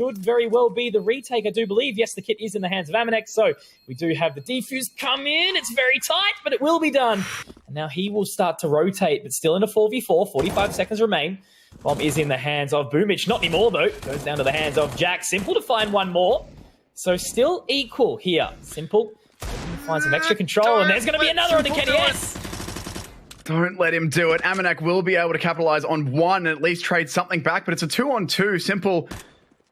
Could very well be the retake, I do believe. Yes, the kit is in the hands of Amanek, so we do have the defuse come in. It's very tight, but it will be done. And now he will start to rotate, but still in a 4v4. 45 seconds remain. Bomb is in the hands of Boomich. Not anymore, though. Goes down to the hands of Jack. Simple to find one more. So still equal here. Simple. Find some extra control, and there's going to be another on the Kenny S. Don't let him do it. Amanek will be able to capitalize on one and at least trade something back, but it's a 2-on-2. Simple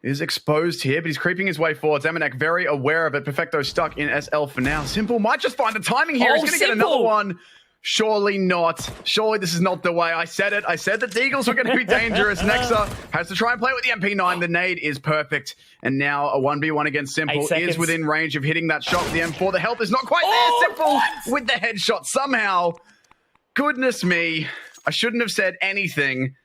is exposed here, but he's creeping his way forwards. Amanek very aware of it. Perfecto stuck in SL for now. Simple might just find the timing here. He's going to get another one. Surely not. Surely this is not the way. I said it. I said that the Eagles were going to be dangerous. Nexa has to try and play with the MP9. The nade is perfect. And now a 1v1 against Simple is within range of hitting that shot with the M4. The health is not quite there. Simple with the headshot somehow. Goodness me. I shouldn't have said anything.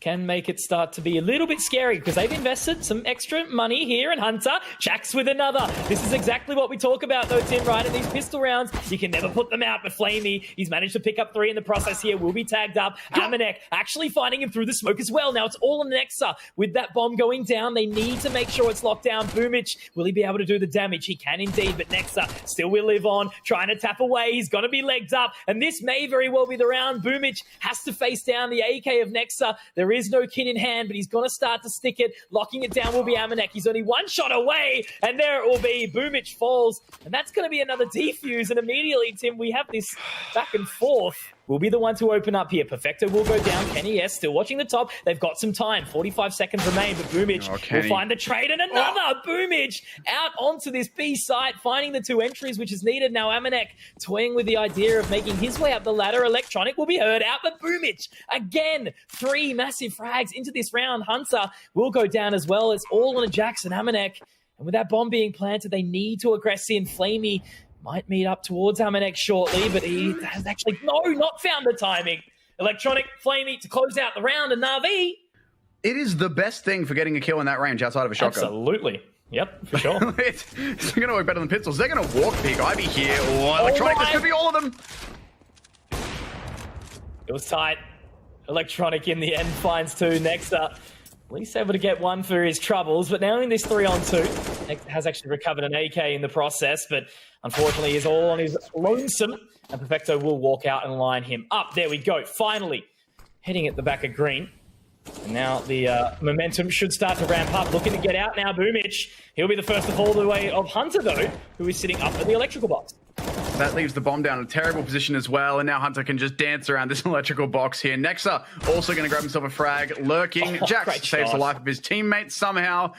Can make it start to be a little bit scary because they've invested some extra money here, and Hunter Jack's with another. This is exactly what we talk about though, Tim, right? In these pistol rounds, you can never put them out, but Flamey, he's managed to pick up 3 in the process here, will be tagged up. Amanek actually finding him through the smoke as well. Now it's all on Nexa. With that bomb going down, they need to make sure it's locked down. Boomich, will he be able to do the damage? He can indeed, but Nexa still will live on, trying to tap away. He's going to be legged up, and this may very well be the round. Boomich has to face down the AK of Nexa. There is no kit in hand, but he's going to start to stick it. Locking it down will be Amanek. He's only one shot away, and there it will be. Boomich falls, and that's going to be another defuse, and immediately, Tim, we have this back and forth. Will be the one to open up here. Perfecto will go down. Kenny S still watching the top. They've got some time. 45 seconds remain, but Boomich will find the trade, and another Boomich out onto this B site, finding the 2 entries, which is needed. Now Amanek toying with the idea of making his way up the ladder. Electronic will be heard out, but Boomich, again, 3 massive frags into this round. Hunter will go down as well. It's all on a Jackson Amanek. And with that bomb being planted, they need to aggress in. Flamey might meet up towards Amanek shortly, but he has actually not found the timing. Electronic, Flamey to close out the round, and NaVi. It is the best thing for getting a kill in that range outside of a shotgun. Absolutely. Yep, for sure. It's going to work better than pistols. They're going to walk big. Ivy here. Oh, Electronic, this could be all of them. It was tight. Electronic in the end finds 2. Nexa, at least able to get 1 for his troubles, but now in this 3-on-2, Nexa has actually recovered an AK in the process, but unfortunately he's all on his lonesome, and Perfecto will walk out and line him up. There we go, finally heading at the back of green. And now the momentum should start to ramp up. Looking to get out now, Boomich. He'll be the first to fall the way of Hunter, though, who is sitting up at the electrical box. That leaves the bomb down in a terrible position as well, and now Hunter can just dance around this electrical box here. Nexa also going to grab himself a frag, lurking. Jax saves the life of his teammate somehow.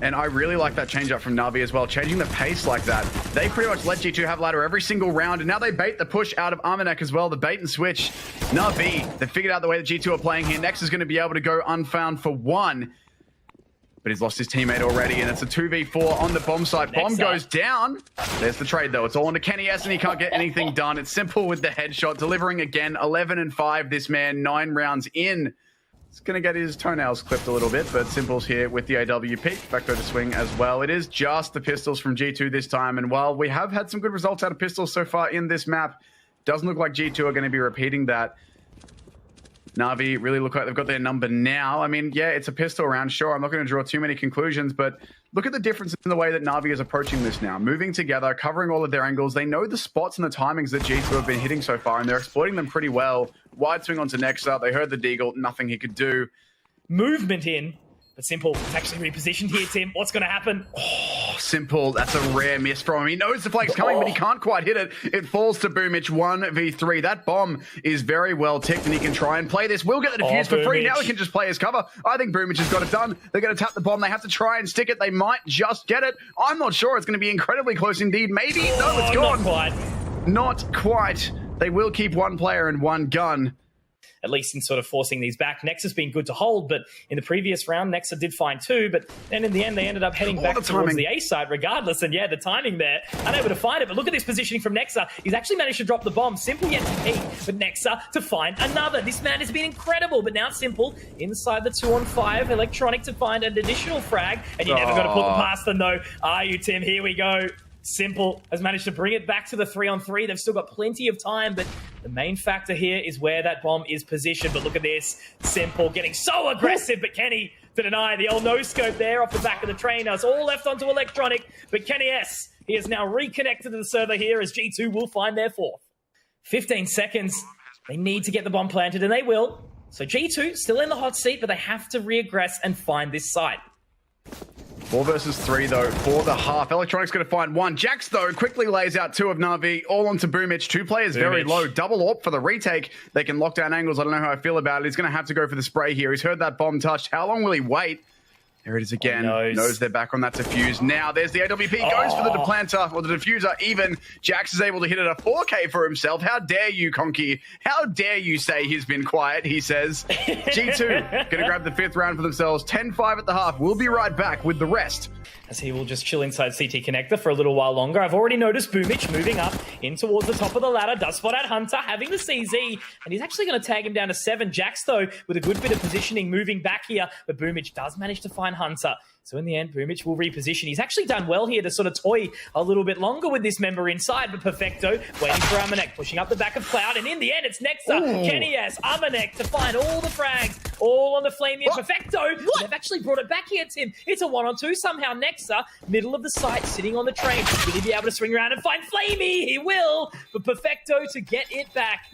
And I really like that change up from NaVi as well, changing the pace like that. They pretty much let G2 have ladder every single round, and now they bait the push out of Amanek as well, the bait and switch. NaVi, they figured out the way that G2 are playing here. Nexa is going to be able to go unfound for 1. But he's lost his teammate already, and it's a 2v4 on the bomb site. Bomb goes down. There's the trade, though. It's all into Kenny S, and he can't get anything done. It's Simple with the headshot, delivering again. 11-5, this man, 9 rounds in. He's going to get his toenails clipped a little bit, but Simple's here with the AWP. Perfecto to swing as well. It is just the pistols from G2 this time, and while we have had some good results out of pistols so far in this map, doesn't look like G2 are going to be repeating that. NaVi really look like they've got their number now. I mean, yeah, it's a pistol round. Sure, I'm not going to draw too many conclusions, but look at the difference in the way that NaVi is approaching this now. Moving together, covering all of their angles. They know the spots and the timings that G2 have been hitting so far, and they're exploiting them pretty well. Wide swing onto Nexa. They heard the deagle. Nothing he could do. Movement in. But Simple is actually repositioned here, Tim. What's going to happen? Oh, Simple. That's a rare miss from him. He knows the flag's coming, but he can't quite hit it. It falls to Boomich 1v3. That bomb is very well ticked, and he can try and play this. Will get the defuse for free. Now he can just play his cover. I think Boomich has got it done. They're going to tap the bomb. They have to try and stick it. They might just get it. I'm not sure. It's going to be incredibly close indeed. Maybe. No, it's gone. Not quite. Not quite. They will keep 1 player and 1 gun. At least in sort of forcing these back. Nexa's been good to hold, but in the previous round, Nexa did find 2, but then in the end, they ended up heading back towards the A side regardless, and yeah, the timing there, unable to find it, but look at this positioning from Nexa. He's actually managed to drop the bomb. Simple yet to peek, but Nexa to find another. This man has been incredible, but now Simple inside the 2-on-5, Electronic to find an additional frag, and you're never going to put them past them though, are you, Tim? Here we go. Simple has managed to bring it back to the 3-on-3. They've still got plenty of time, but the main factor here is where that bomb is positioned. But look at this. Simple getting so aggressive, but Kenny to deny. The old no-scope there off the back of the train. Now it's all left onto Electronic, but Kenny S, he is now reconnected to the server here as G2 will find their fourth. 15 seconds. They need to get the bomb planted, and they will. So G2 still in the hot seat, but they have to regress and find this site. 4 versus 3, though, for the half. Electronic's going to find one. Jax, though, quickly lays out 2 of NaVi, all onto Boomich. 2 players very low. Double AWP for the retake. They can lock down angles. I don't know how I feel about it. He's going to have to go for the spray here. He's heard that bomb touched. How long will he wait? There it is again. Knows they're back on that defuse. Now there's the AWP. Goes for the deplanter, or the diffuser even. Jax is able to hit it a 4K for himself. How dare you, Conky? How dare you say he's been quiet, he says. G2 going to grab the 5th round for themselves. 10-5 at the half. We'll be right back with the rest. As he will just chill inside CT connector for a little while longer. I've already noticed Boomich moving up in towards the top of the ladder. Does spot out Hunter, having the CZ. And he's actually going to tag him down to 7. Jax, though, with a good bit of positioning, moving back here. But Boomich does manage to find Hunter. So in the end, Boomich will reposition. He's actually done well here to sort of toy a little bit longer with this member inside. But Perfecto waiting for Amanek, pushing up the back of Cloud. And in the end, it's Nexa, Kenny S, Amanek to find all the frags, all on the Flamey and Perfecto. They've actually brought it back here, Tim. It's a 1-on-2 somehow. Nexa, middle of the site, sitting on the train. Will he be able to swing around and find Flamey? He will. But Perfecto to get it back.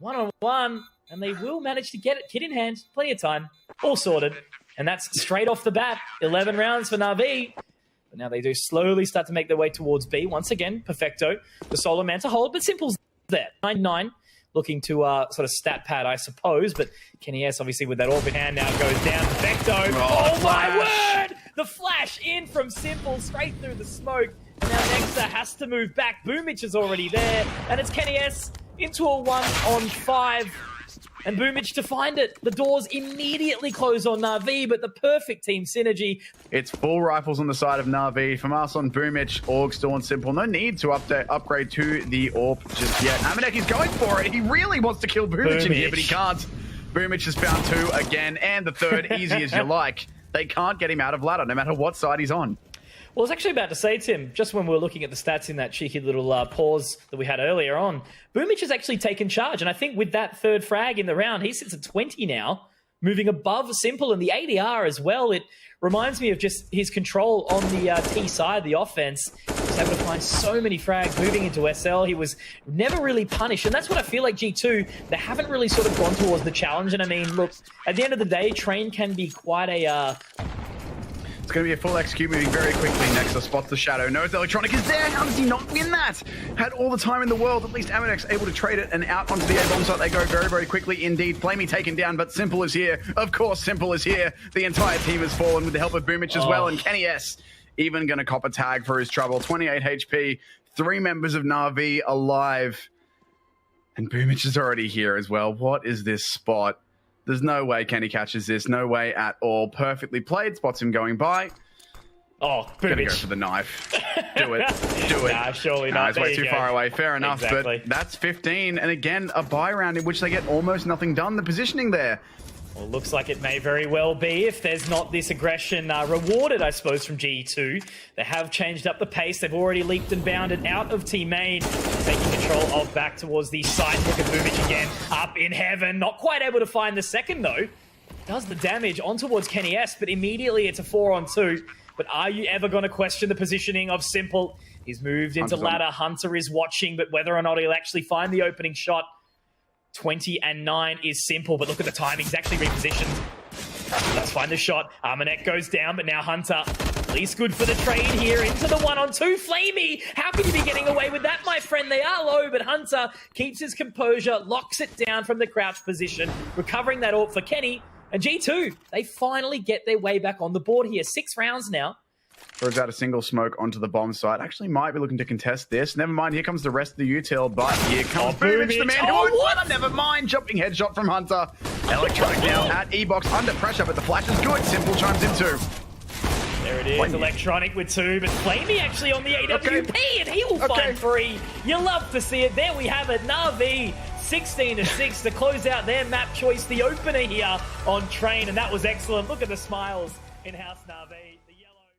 1-on-1. And they will manage to get it. Kit in hand. Plenty of time. All sorted. And that's straight off the bat. 11 rounds for NaVi. But now they do slowly start to make their way towards B. Once again, Perfecto, the solo man to hold, but Simple's there. 9-9, looking to sort of stat pad, I suppose. But Kenny S, obviously, with that AWP in hand, now goes down. Perfecto. Oh my word! The flash in from Simple, straight through the smoke. And now Nexa has to move back. Boomich is already there. And it's Kenny S into a 1-on-5. And Boomich to find it. The doors immediately close on NaVi, but the perfect team synergy. It's full rifles on the side of NaVi. From us on Boomich, Org, Storm, Simple. No need to upgrade to the AWP just yet. Amanek is going for it. He really wants to kill Boomich in here, but he can't. Boomich has found 2 again, and the 3rd, easy as you like. They can't get him out of ladder, no matter what side he's on. Well, I was actually about to say, Tim, just when we were looking at the stats in that cheeky little pause that we had earlier on, Boomich has actually taken charge. And I think with that 3rd frag in the round, he sits at 20 now, moving above Simple and the ADR as well. It reminds me of just his control on the T side, the offense. He was able to find so many frags moving into SL. He was never really punished. And that's what I feel like G2, they haven't really sort of gone towards the challenge. And I mean, look, at the end of the day, Train can be quite a... It's going to be a full execute moving very quickly. Nexa spots the shadow. Knows Electronic is there. How does he not win that? Had all the time in the world. At least Amanek's able to trade it, and out onto the A-bomb site they go very, very quickly indeed. Flamey taken down, but Simple is here. Of course, Simple is here. The entire team has fallen with the help of Boomich as well, and Kenny S even going to cop a tag for his trouble. 28 HP, 3 members of NaVi alive. And Boomich is already here as well. What is this spot? There's no way Kenny catches this. No way at all. Perfectly played. Spots him going by. Oh, Gonna go for the knife. Do it. Do it. Nah, surely not. He's way too far away. Fair enough. Exactly. But that's 15. And again, a buy round in which they get almost nothing done. The positioning there. Well, looks like it may very well be if there's not this aggression rewarded, I suppose, from G2. They have changed up the pace. They've already leaped and bounded out of Team Main, taking control of back towards the side. Look at Boomich again, up in heaven. Not quite able to find the second, though. Does the damage on towards Kenny S, but immediately it's a 4-on-2. But are you ever going to question the positioning of Simple? He's moved into ladder. Hunter is watching, but whether or not he'll actually find the opening shot, 20-9 is Simple, but look at the timing. He's actually repositioned. Let's find the shot. Amanek goes down, but now Hunter, at least good for the trade here into the 1-on-2. Flamey, how can you be getting away with that, my friend? They are low, but Hunter keeps his composure, locks it down from the crouch position, recovering that AWP for Kenny. And G2, they finally get their way back on the board here. 6 rounds now. Throws out a single smoke onto the bomb site. Actually might be looking to contest this. Never mind, here comes the rest of the util, but here comes Boomich, the man who would win. Never mind, jumping headshot from Hunter. Electronic now at E-Box under pressure, but the flash is good. Simple chimes in 2. There it is, Flamey. Electronic with 2, but Flamey actually on the AWP, and he will find 3. You love to see it. There we have it, NaVi. 16-6 to close out their map choice, the opener here on Train, and that was excellent. Look at the smiles in-house NaVi. The yellow.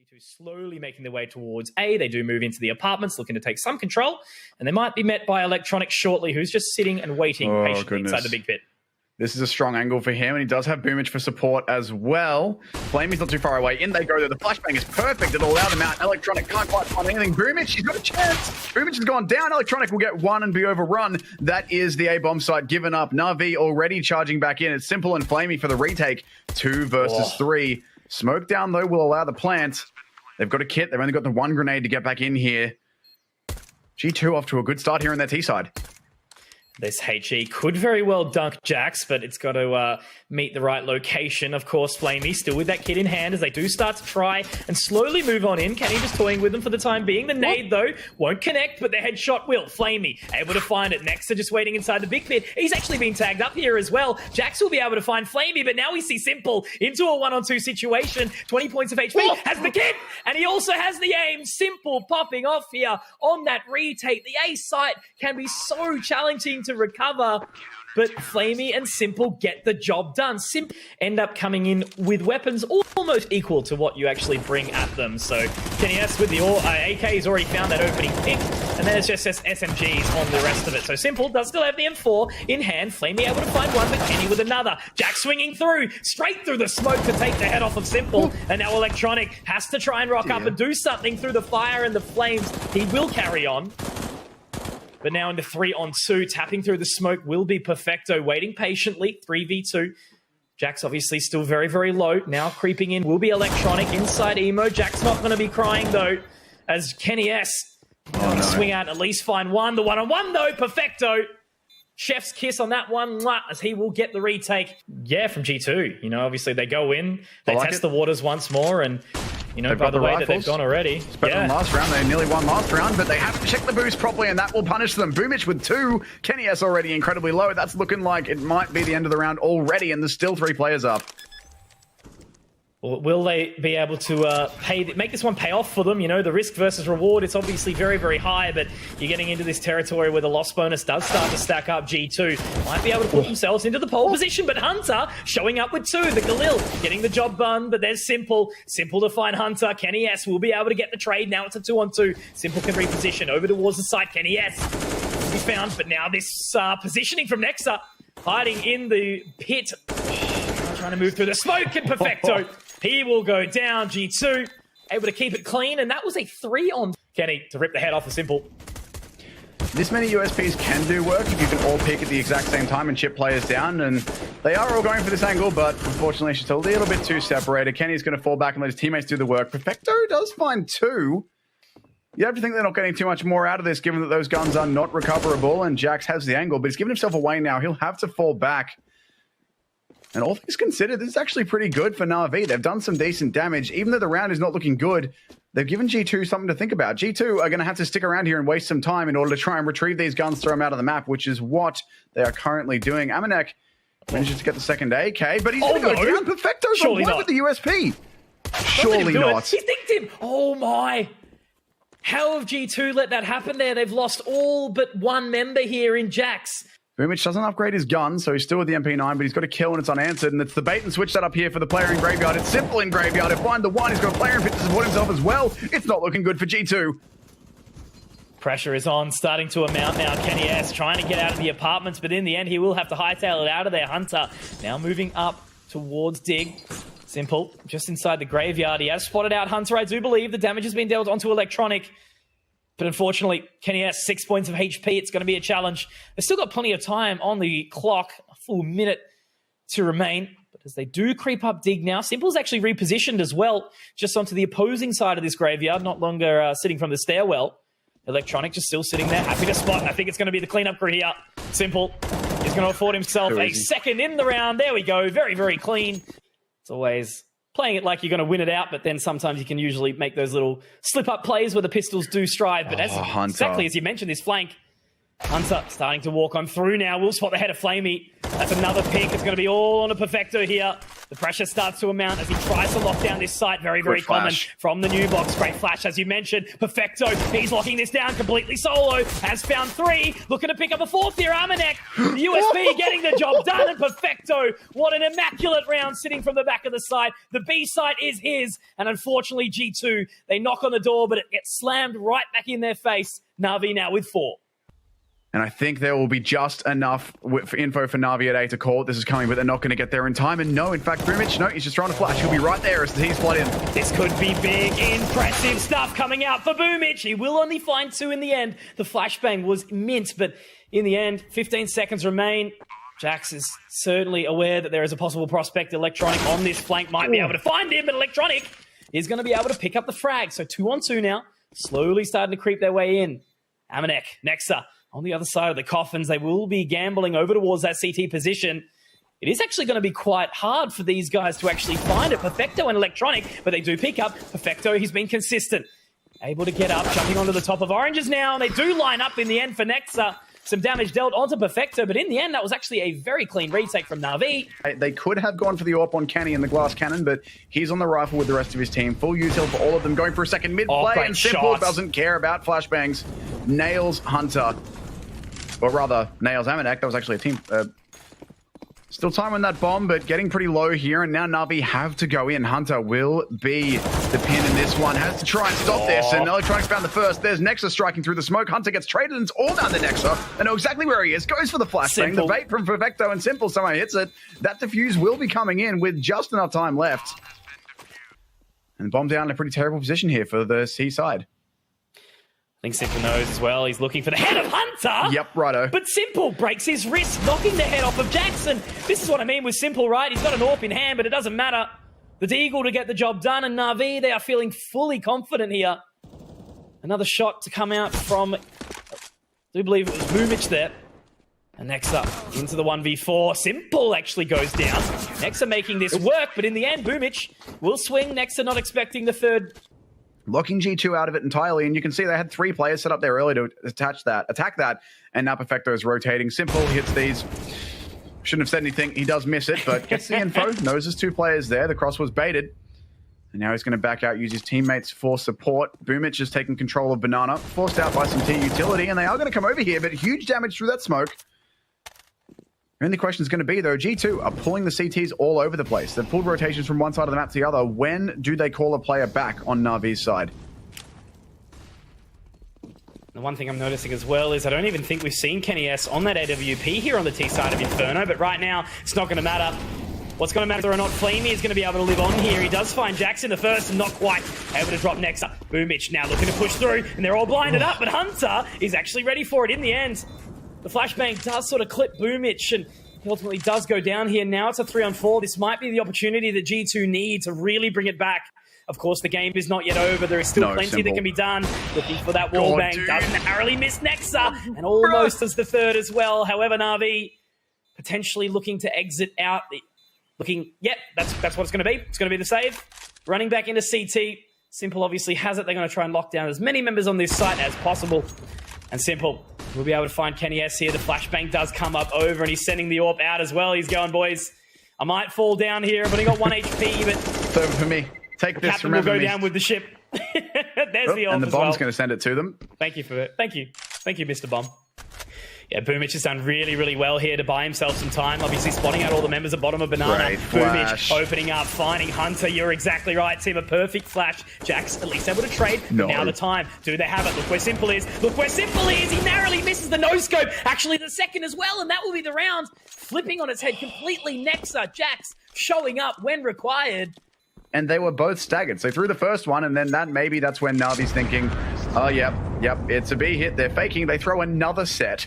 G2 slowly making their way towards A. They do move into the apartments, looking to take some control, and they might be met by Electronic shortly, who's just sitting and waiting patiently inside the big pit. This is a strong angle for him, and he does have Boomich for support as well. Flamey's not too far away. In they go, though. The flashbang is perfect. It'll allow them out. Electronic can't quite find anything. Boomich, he's got a chance. Boomich has gone down. Electronic will get one and be overrun. That is the A-bomb site given up. NaVi already charging back in. It's Simple and Flamey for the retake. 2 versus 3. Smoke down, though, will allow the plant. They've got a kit. They've only got the 1 grenade to get back in here. G2 off to a good start here on their T side. This HE could very well dunk Jax, but it's got to meet the right location. Of course, Flamey still with that kit in hand as they do start to try and slowly move on in. Kenny just toying with them for the time being. The nade, though, won't connect, but the headshot will. Flamey able to find it. Nexa just waiting inside the big pit. He's actually been tagged up here as well. Jax will be able to find Flamey, but now we see Simple into a 1-on-2 situation. 20 points of HP, has the kit, and he also has the aim. Simple popping off here on that retake. The A site can be so challenging to recover, but Flamey and Simple get the job done. Simple end up coming in with weapons almost equal to what you actually bring at them. So Kenny S with the AK has already found that opening pick, and then it's just SMGs on the rest of it. So Simple does still have the M4 in hand. Flamey able to find one, but Kenny with another. Jack swinging through, straight through the smoke to take the head off of Simple. And now Electronic has to try and rock up and do something through the fire and the flames. He will carry on. But now into 3-on-2, tapping through the smoke will be Perfecto, waiting patiently, 3v2. Jack's obviously still very, very low. Now creeping in will be Electronic inside Emo. Jack's not going to be crying, though, as Kenny S swing out, at least find one. The 1-on-1, though, Perfecto. Chef's kiss on that one, as he will get the retake. Yeah, from G2. You know, obviously they go in, they test the waters once more, and, you know, by the way that they've gone already. It's better than last round. They nearly won last round, but they have to check the boost properly, and that will punish them. Boomich with 2. Kenny S already incredibly low. That's looking like it might be the end of the round already, and there's still 3 players up. Well, will they be able to make this one pay off for them? You know, the risk versus reward, it's obviously very, very high, but you're getting into this territory where the loss bonus does start to stack up. G2 might be able to put themselves into the pole position, but Hunter showing up with 2. The Galil getting the job done, but there's Simple. Simple to find Hunter. Kenny S will be able to get the trade. Now it's a 2-on-2. Simple can reposition over towards the site. Kenny S will be found, but now this positioning from Nexa, hiding in the pit. Trying to move through the smoke, and Perfecto. He will go down. G2 able to keep it clean, and that was a 3-on. Kenny to rip the head off of Simple. This many USPs can do work if you can all peek at the exact same time and chip players down, and they are all going for this angle, but unfortunately she's a little bit too separated. Kenny's going to fall back and let his teammates do the work. Perfecto does find 2. You have to think they're not getting too much more out of this, given that those guns are not recoverable, and Jax has the angle, but he's given himself away now. He'll have to fall back. And all things considered, this is actually pretty good for NaVi. They've done some decent damage. Even though the round is not looking good, they've given G2 something to think about. G2 are going to have to stick around here and waste some time in order to try and retrieve these guns, throw them out of the map, which is what they are currently doing. Amanek manages to get the second AK, but he's going to go down. Perfecto's on point with the USP. Surely not. He thinked him. Oh, my. How have G2 let that happen there? They've lost all but 1 member here in Jax. Boomich doesn't upgrade his gun, so he's still with the MP9, but he's got a kill and it's unanswered, and it's the bait and switch setup here for the player in Graveyard. It's Simple in Graveyard. He'll find the 1. He's got a player in pit to support himself as well. It's not looking good for G2. Pressure is on, starting to amount now. Kenny S trying to get out of the apartments, but in the end, he will have to hightail it out of there. Hunter now moving up towards Dig. Simple, just inside the Graveyard. He has spotted out Hunter, I do believe. The damage has been dealt onto Electronic. But unfortunately, Kenny has 6 points of HP. It's going to be a challenge. They've still got plenty of time on the clock, a full minute to remain. But as they do creep up Dig now, Simple's actually repositioned as well, just onto the opposing side of this Graveyard, not longer sitting from the stairwell. Electronic just still sitting there, happy to spot, and I think it's going to be the cleanup crew here. Simple is going to afford himself a second in the round. There we go. Very, very clean. It's always playing it like you're going to win it out, but then sometimes you can usually make those little slip-up plays where the pistols do strive. But exactly as you mentioned, this flank, Hunter starting to walk on through now. We'll spot the head of Flamey. That's another pick. It's going to be all on a Perfecto here. The pressure starts to amount as he tries to lock down this site. Very, very common from the new box. Great flash, as you mentioned. Perfecto, he's locking this down completely solo. Has found 3. Looking to pick up a 4th here. Amanek, the USB getting the job done. And Perfecto, what an immaculate round sitting from the back of the site. The B site is his. And unfortunately, G2, they knock on the door, but it gets slammed right back in their face. NaVi now with 4. And I think there will be just enough info for NaVi at A to call it. This is coming, but they're not going to get there in time. And no, in fact, Boomich, no, he's just trying to flash. He'll be right there as the T's flood in. This could be big, impressive stuff coming out for Boomich. He will only find 2 in the end. The flashbang was mint, but in the end, 15 seconds remain. Jax is certainly aware that there is a possible prospect. Electronic on this flank might be able to find him, but Electronic is going to be able to pick up the frag. So 2 on 2 now, slowly starting to creep their way in. Amanek, Nexa. On the other side of the coffins, they will be gambling over towards that CT position. It is actually going to be quite hard for these guys to actually find it. Perfecto and Electronic, but they do pick up. Perfecto, he's been consistent. Able to get up, jumping onto the top of Oranges now, and they do line up in the end for Nexa. Some damage dealt onto Perfecto, but in the end, that was actually a very clean retake from NaVi. They could have gone for the AWP on Kenny and the glass cannon, but he's on the rifle with the rest of his team. Full util for all of them, going for a second mid-play, and Simple doesn't care about flashbangs. Nails Hunter. Or rather, nails Amanek. That was actually a team. Still time on that bomb, but getting pretty low here. And now NaVi have to go in. Hunter will be the pin in this one. Has to try and stop this. And Electronics found the first. There's Nexa striking through the smoke. Hunter gets traded, and it's all down to Nexa. I know exactly where he is. Goes for the flashbang. The bait from Perfecto, and Simple somehow hits it. That defuse will be coming in with just enough time left. And bomb down in a pretty terrible position here for the C side. I think Simple knows as well. He's looking for the head of Hunter. Yep, righto. But Simple breaks his wrist, knocking the head off of Jackson. This is what I mean with Simple, right? He's got an AWP in hand, but it doesn't matter. The Deagle to get the job done, and NaVi, they are feeling fully confident here. Another shot to come out from, I do believe it was Boomich there. And Nexa into the 1v4. Simple actually goes down. Nexa making this work, but in the end, Boomich will swing. Nexa not expecting the third. Locking G2 out of it entirely, and you can see they had 3 players set up there early to attack that, and now Perfecto is rotating. Simple hits these. Shouldn't have said anything. He does miss it, but gets the info. Knows there's 2 players there. The cross was baited. And now he's going to back out, use his teammates for support. Boomich is taking control of Banana, forced out by some T utility, and they are going to come over here, but huge damage through that smoke. The only question is going to be, though, G2 are pulling the CTs all over the place. They've pulled rotations from one side of the map to the other. When do they call a player back on NaVi's side? The one thing I'm noticing as well is I don't even think we've seen Kenny S on that AWP here on the T side of Inferno, but right now, it's not going to matter. What's going to matter or not, Flamey is going to be able to live on here. He does find Jackson the first and not quite able to drop Nexa. Boomich now looking to push through, and they're all blinded up, but Hunter is actually ready for it in the end. The flashbang does sort of clip Boomich, and he ultimately does go down here. Now it's a 3-on-4. This might be the opportunity that G2 need to really bring it back. Of course, the game is not yet over. There is still plenty that can be done. Looking for that wall bang. Does narrowly miss Nexa, and almost as the third as well. However, NaVi potentially looking to exit out. That's what it's going to be. It's going to be the save. Running back into CT. Simple obviously has it. They're going to try and lock down as many members on this site as possible. And Simple will be able to find Kenny S here. The flashbang does come up over, and he's sending the AWP out as well. He's going, boys, I might fall down here. I've only got 1 HP, but it's over for me. Take this. Captain will go down with the ship. There's the AWP and the as bomb's going to send it to them. Thank you for it. Thank you, Mr. Bomb. Yeah, Boomich has done really, really well here to buy himself some time. Obviously spotting out all the members at bottom of Banana. Boomich opening up, finding Hunter. You're exactly right, team. A perfect flash. Jax at least able to trade. No. Now the time. Do they have it? Look where Simple is. Look where Simple is. He narrowly misses the no-scope. Actually, the second as well, and that will be the round. Flipping on its head completely. Nexa, Jax showing up when required. And they were both staggered. So through the first one, and then that's when NaVi's thinking, oh, yep, it's a B hit. They're faking. They throw another set.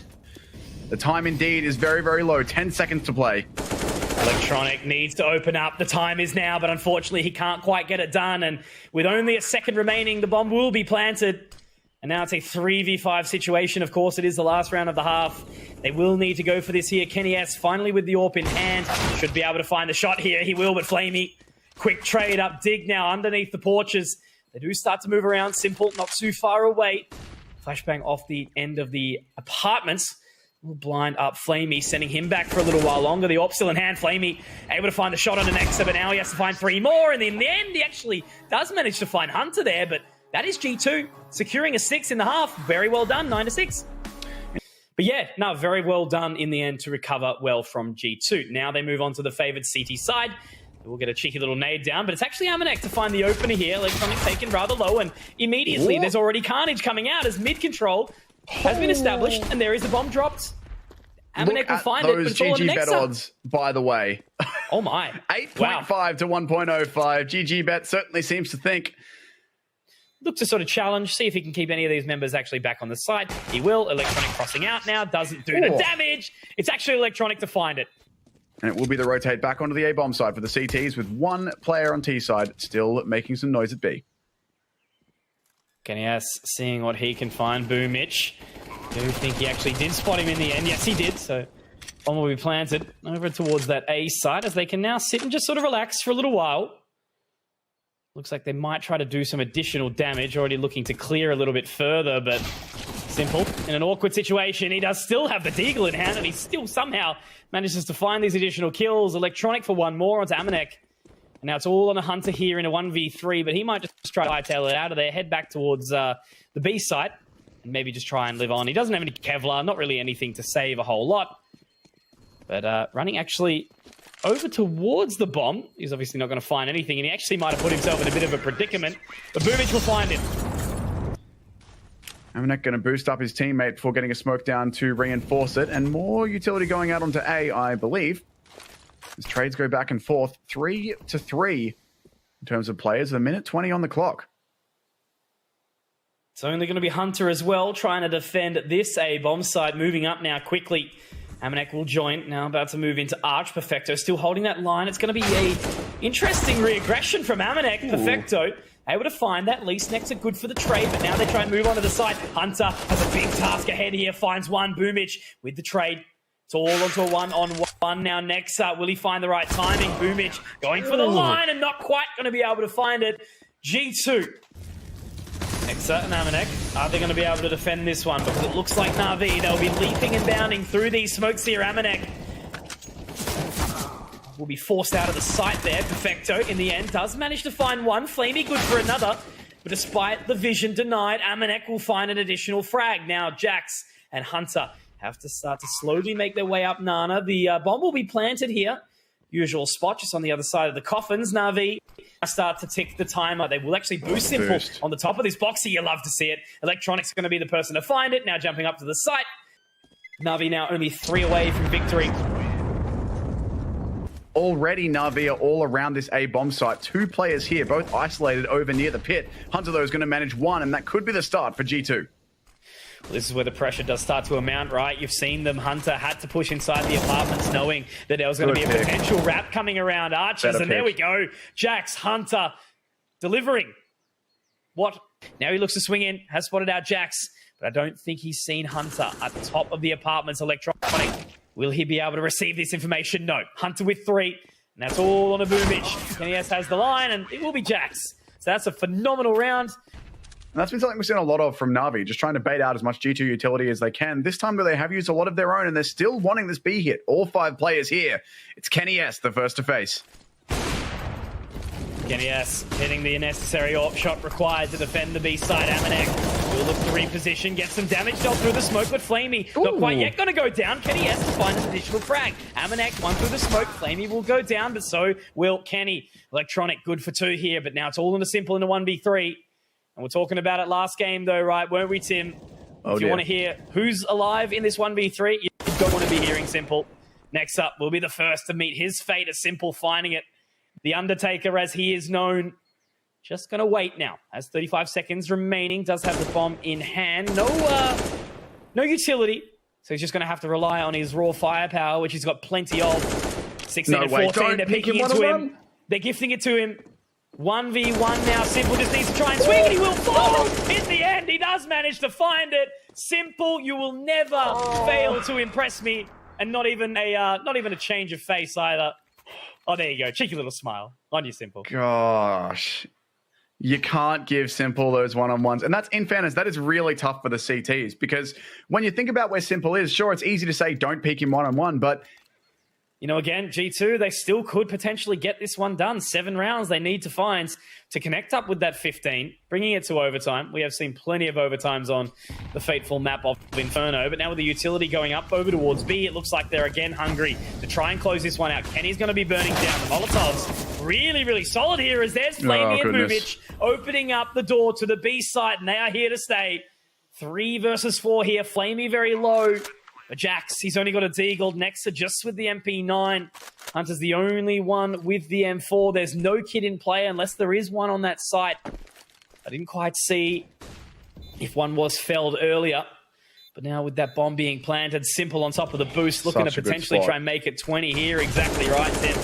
The time indeed is very, very low. 10 seconds to play. Electronic needs to open up. The time is now, but unfortunately he can't quite get it done. And with only a second remaining, the bomb will be planted. And now it's a 3v5 situation. Of course, it is the last round of the half. They will need to go for this here. Kenny S finally with the AWP in hand. Should be able to find the shot here. He will, but Flamey, quick trade up. Dig now underneath the porches. They do start to move around. Simple, not too far away. Flashbang off the end of the apartments. Blind up Flamey, sending him back for a little while longer. The AWP still in hand. Flamey able to find the shot on the Nexa, but now he has to find 3 more. And in the end, he actually does manage to find Hunter there, but that is G2 securing a 6 in the half. Very well done, 9-6. But yeah, no, very well done in the end to recover well from G2. Now they move on to the favored CT side. We'll get a cheeky little nade down, but it's actually Amanek to find the opener here. Electronic taken rather low, and immediately there's already carnage coming out as mid control has been established, and there is a bomb dropped. Amanek will find it, but it's all on the GG next bet odds, by the way. Oh my. 8.5 to 1.05. GG bet certainly seems to think. Look to sort of challenge, see if he can keep any of these members actually back on the site. He will. Electronic crossing out now, doesn't do the damage. It's actually Electronic to find it. And it will be the rotate back onto the A-bomb side for the CTs with one player on T side still making some noise at B. Kenny seeing what he can find. Boom, Mitch. Do think he actually did spot him in the end. Yes, he did. So bomb will be planted over towards that A side as they can now sit and just sort of relax for a little while. Looks like they might try to do some additional damage. Already looking to clear a little bit further, but Simple in an awkward situation. He does still have the Deagle in hand, and he still somehow manages to find these additional kills. Electronic for one more onto Amanek. And now it's all on a Hunter here in a 1v3, but he might just try to hightail it out of there, head back towards the B site, and maybe just try and live on. He doesn't have any Kevlar, not really anything to save a whole lot. But running actually over towards the bomb. He's obviously not going to find anything, and he actually might have put himself in a bit of a predicament. But Boomich will find him. Amanek going to boost up his teammate before getting a smoke down to reinforce it. And more utility going out onto A, I believe. As trades go back and forth, 3-3 in terms of players. A minute 20 on the clock. It's only going to be Hunter as well, trying to defend this A-bomb side. Moving up now quickly. Amanek will join, now about to move into Arch. Perfecto still holding that line. It's going to be a interesting re-aggression from Amanek. Perfecto able to find that. Least next are good for the trade, but now they try and move on to the side. Hunter has a big task ahead here, finds one. Boomich with the trade. It's all onto a one-on-one now. Next up, will he find the right timing? Boomich going for the line and not quite going to be able to find it. G2. Nexa and Amanek, are they going to be able to defend this one? Because it looks like NaVi, they'll be leaping and bounding through these smokes here. Amanek will be forced out of the site there. Perfecto, in the end, does manage to find one. Flamey good for another. But despite the vision denied, Amanek will find an additional frag. Now, Jax and Hunter have to start to slowly make their way up Nana. The bomb will be planted here. Usual spot, just on the other side of the coffins. NaVi start to tick the timer. They will actually boost Simple on the top of this boxy. You love to see it. Electronic's going to be the person to find it. Now jumping up to the site. NaVi now only 3 away from victory. Already NaVi are all around this A-bomb site. 2 players here, both isolated over near the pit. Hunter, though, is going to manage one, and that could be the start for G2. This is where the pressure does start to amount, right? You've seen them. Hunter had to push inside the apartments knowing that there was going to be a potential wrap coming around Archers. And there we go. Jax, Hunter, delivering. What? Now he looks to swing in, has spotted out Jax, but I don't think he's seen Hunter at the top of the apartments. Electronic. Will he be able to receive this information? No. Hunter with 3, and that's all on a Boomich. Kenny has the line, and it will be Jax. So that's a phenomenal round. And that's been something we've seen a lot of from NaVi, just trying to bait out as much G2 utility as they can. This time, though, they have used a lot of their own, and they're still wanting this B hit. All 5 players here. It's Kenny S, the first to face. Kenny S hitting the necessary AWP shot required to defend the B side. Amanek will look to reposition, get some damage dealt through the smoke, but Flamey not quite yet going to go down. Kenny S to find an additional frag. Amanek, one through the smoke. Flamey will go down, but so will Kenny. Electronic good for 2 here, but now it's all in a Simple in a 1v3. And we're talking about it last game, though, right? Weren't we, Tim? If you want to hear who's alive in this 1v3, you don't want to be hearing Simple. Next up, we'll be the first to meet his fate as Simple finding it. The Undertaker, as he is known, just going to wait now. Has 35 seconds remaining. Does have the bomb in hand. No utility. So he's just going to have to rely on his raw firepower, which he's got plenty of. 16 and 14, they're picking into him. They're gifting it to him. 1v1 now. Simple just needs to try and swing, and he will fall. In the end, he does manage to find it. Simple, you will never fail to impress me, and not even a change of face either. Oh, there you go. Cheeky little smile on you, Simple. Gosh, you can't give Simple those one-on-ones, and that's, in fairness, that is really tough for the CTs, because when you think about where Simple is, sure, it's easy to say don't peek him one-on-one, but you know, again, G2, they still could potentially get this one done. 7 rounds they need to find to connect up with that 15, bringing it to overtime. We have seen plenty of overtimes on the fateful map of Inferno, but now with the utility going up over towards B, it looks like they're again hungry to try and close this one out. Kenny's going to be burning down. The Molotovs really, really solid here as there's Flamey and Boomich opening up the door to the B site, and they are here to stay. 3 versus 4 here. Flamey very low. But Jax, he's only got a Deagle. Nexa just with the MP9. Hunter's the only one with the M4. There's no kid in play unless there is one on that site. I didn't quite see if one was felled earlier. But now with that bomb being planted, Simple on top of the boost, looking to potentially try and make it 20 here. Exactly right, Tim.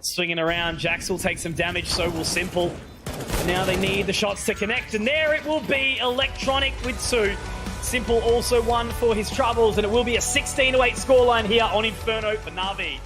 Swinging around, Jax will take some damage, so will Simple. But now they need the shots to connect, and there it will be. Electronic with 2. Simple also won for his troubles, and it will be a 16-8 scoreline here on Inferno for NaVi.